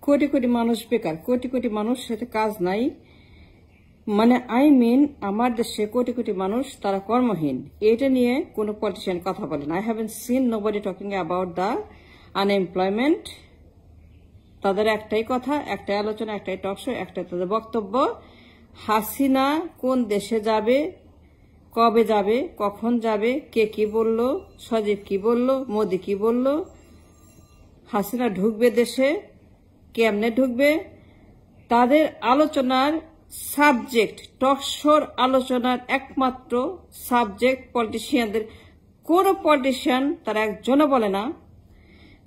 কোটি কোটি মানুষ বেকার, কোটি কোটি মানুষ সাথে কাজ নাই, মানে আমার দেশে কোটি কোটি মানুষ তারা কর্মহীন। এটা নিয়ে কোনো পলিটিশিয়ান কথা বলেন। I haven't seen nobody talking about the unemployment. তাদের একটাই কথা, একটাই আলোচনা, একটাই টকশো, একটাই তাদের বক্তব্য। হাসিনা কোন দেশে যাবে, কবে যাবে, কখন যাবে, কে কি বলল, সজীব কি বলল, মোদি কি বলল, হাসিনা ঢুকবে দেশে, কেমনে ঢুকবে, তাদের আলোচনার সাবজেক্ট, টকশোর আলোচনার একমাত্র সাবজেক্ট পলিটিশিয়ানদের। কোন পলিটিশিয়ান তারা একজনও বলে না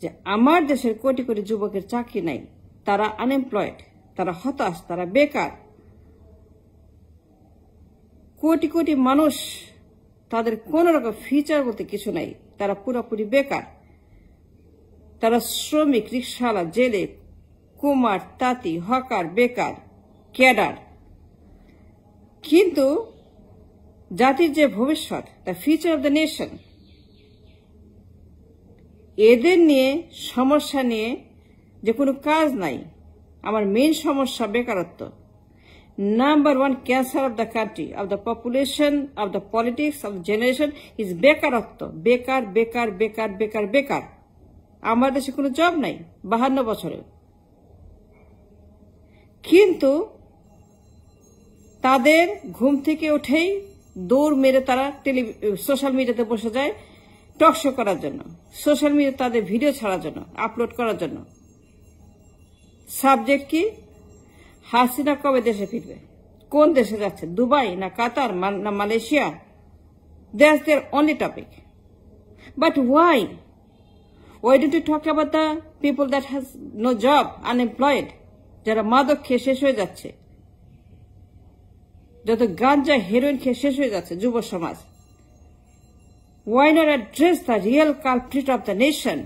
যে আমার দেশের কোটি কোটি যুবকের চাকরি নাই, তারা আনএমপ্লয়েড, তারা হতাশ, তারা বেকার। কোটি কোটি মানুষ, তাদের কোন রকম ফিচার বলতে কিছু নাই, তারা পুরোপুরি বেকার। তারা শ্রমিক, রিক্সাওয়ালা, জেলে, কুমার, তাঁতি, হকার, বেকার, ক্যাডার। কিন্তু জাতির যে ভবিষ্যৎ, the future of the nation, এদের নিয়ে সমস্যা নিয়ে যে কোনো কাজ নাই। আমার মেইন সমস্যা বেকারত্ব। Number one cancer of the country, of the population, of the politics, of the generation is বেকারত্ব। বেকার বেকার বেকার বেকার বেকার। আমার দেশে কোনো জব নাই 52 বছরে। কিন্তু তাদের ঘুম থেকে উঠেই দৌড় মেরে তারা সোশ্যাল মিডিয়াতে বসে যায় টকশো করার জন্য, সোশ্যাল মিডিয়া তাদের ভিডিও ছাড়ার জন্য, আপলোড করার জন্য। সাবজেক্ট কি? হাসিনা কবে দেশে ফিরবে, কোন দেশে যাচ্ছে, দুবাই না কাতার না Malaysia? That's their only topic. But why don't you talk about the people that has no job, unemployed, যারা মাদক খেয়ে শেষ হয়ে যাচ্ছে, যত গাঞ্জা হেরোইন খেয়ে শেষ হয়ে যাচ্ছে যুব সমাজ? Why not address the real culprit of the nation?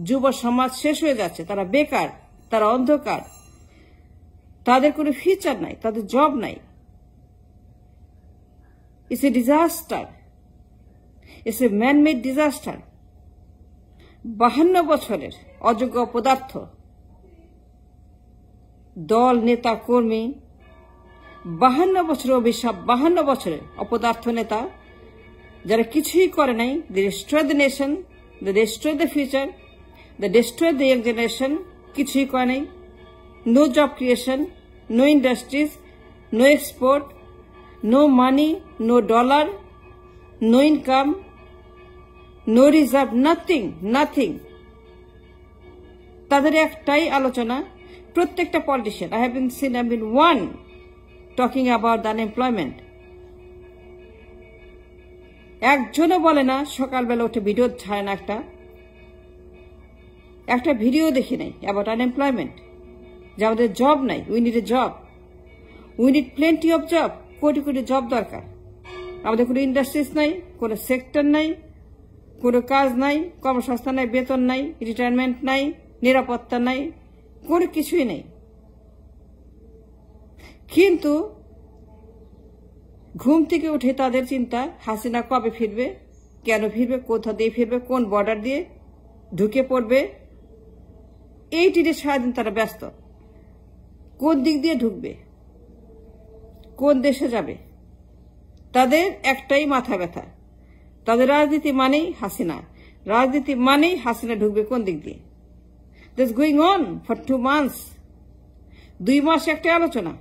যুব সমাজ শেষ হয়ে যাচ্ছে, তারা বেকার, তারা অন্ধকার, তাদের কোনো ফিউচার নাই, তাদের জব নাই। It's a disaster. It's a man-made disaster. 52 বছরের অযোগ্য পদার্থ, দল, নেতা, কর্মী, 52 বছরের অভিশাপ, 52 বছরের অপদার্থ নেতা যারা কিছুই করে নাই। They destroy the nation, they destroy the future, they destroy the young generation. কিছুই করে নাই। No job creation, no industries, no export, no money, no dollar, no income, no reserve, nothing. তাদের একটাই আলোচনা, প্রত্যেকটা politician, I have been one talking about the unemployment. একজনও বলে না, সকালবেলা উঠে ভিডিও ছাড়ে না, একটা ভিডিও দেখি নাই about unemployment, যে আমাদের জব নাই। We need a job, we need plenty of job. Crore crore job দরকার। আমাদের কোনো ইন্ডাস্ট্রিজ নাই, কোনো সেক্টর নাই, কোনো কাজ নাই, কর্মসংস্থান নাই, বেতন নাই, রিটায়ারমেন্ট নাই, নিরাপত্তা নাই, কোনো কিছুই নেই। কিন্তু ঘুম থেকে উঠে তাদের চিন্তা হাসিনা কবে ফিরবে, কেন ফিরবে, কোথা দিয়ে ফিরবে, কোন বর্ডার দিয়ে ঢুকে পড়বে, এইটি নিয়ে সারাদিন তারা ব্যস্ত। কোন দিক দিয়ে ঢুকবে, কোন দেশে যাবে, তাদের একটাই মাথা ব্যথা। তাদের রাজনীতি মানেই হাসিনা, রাজনীতি মানেই হাসিনা ঢুকবে কোন দিক দিয়ে। That's going on for 2 months. 2 মাস একটা আলোচনা,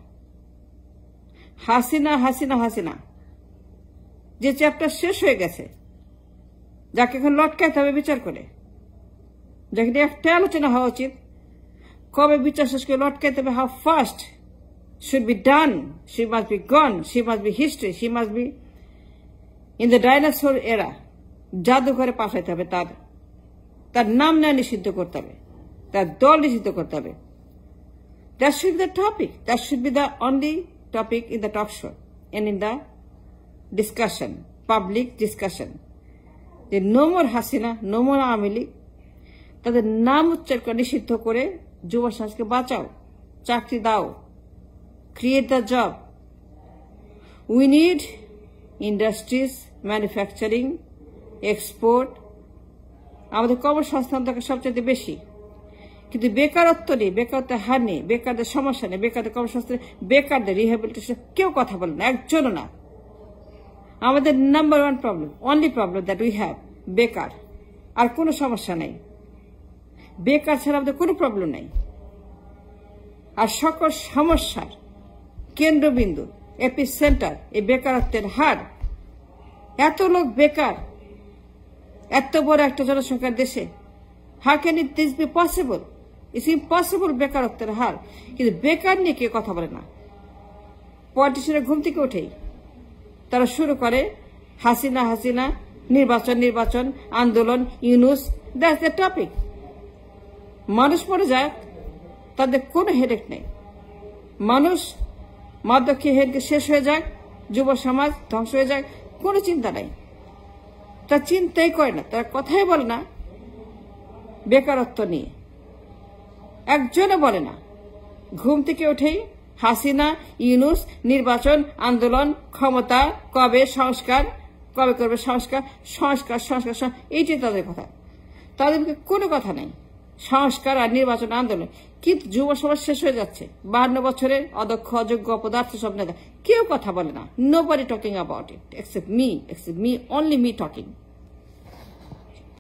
হাসিনা হাসিনা হাসিনা। যে চ্যাপ্টার শেষ হয়ে গেছে, যাকে এখন লটকাইতে হবে বিচার করে, যাকে একটা আলোচনা হওয়া উচিত, কবে বিচার শেষ করে লটকাইতে হবে, how fast should be done. She must be gone, she must be history, she must be in the dinosaur era. জাদুঘরে পাঠাইতে হবে, তার নাম না নিষিদ্ধ করতে হবে, তার দল নিষিদ্ধ করতে হবে। That should be the topic. That should be the only topic in the talk show and in the discussion, public discussion. The no more Hasina, no more Awaमी League. তাদের নাম উচ্চারণ করে নিষিদ্ধ করে যুব সমাজকে বাঁচাও, চাকরি দাও, create the job. We need industries, manufacturing, export. আমাদের কর্মসংস্থান দরকার সবচেয়ে বেশি, কিন্তু বেকারত্ব নেই, বেকারত্বের হার নেই, বেকারদের সমস্যা নেই, বেকারদের কর্মসংস্থান, বেকারদের রিহ্যাবিলিটেশন কেউ কথা বলে না, একজনও না। আমাদের number one problem, only problem that we have বেকার, আর কোনো সমস্যা নেই। বেকার ছাড়া আমাদের কোনো প্রবলেম নেই। আর সকল সমস্যার কেন্দ্রবিন্দু, এপি সেন্টার এই বেকারত্বের হার। এত লোক বেকার এত বড় একটা জনসংখ্যার দেশে, how can it this be possible? It's impossible বেকারত্বের হার। কিন্তু বেকার নিয়ে কেউ কথা বলে না। পলিটিশিয়ানরা ঘুম থেকে উঠেই তারা শুরু করে হাসিনা হাসিনা, নির্বাচন নির্বাচন, আন্দোলন, ইউনুস, দ্যাটস দ্য টপিক। মানুষ মরে যায়, তাদের কোনো হেডেক নেই। মানুষ মাদক খেয়ে হেডকে শেষ হয়ে যায়, যুব সমাজ ধ্বংস হয়ে যায়, কোনো চিন্তা নাই। তা চিন্তাই করে না, তারা কথাই বলে না বেকারত্ব নিয়ে, একজনও বলে না। ঘুম থেকে উঠেই হাসিনা, ইউনুস, নির্বাচন, আন্দোলন, ক্ষমতা, কবে সংস্কার, কবে করবে সংস্কার, সংস্কার সংস্কার, এইটাই তাদের কথা। তাদেরকে কোনো কথা নেই সংস্কার আর নির্বাচন, আন্দোলন। কিন্তু যুব সমাজ শেষ হয়ে যাচ্ছে, 52 বছরের অদক্ষ, অযোগ্য, অপদার্থ সব নেতা, কেউ কথা বলে না। Nobody talking about it except me, only me talking.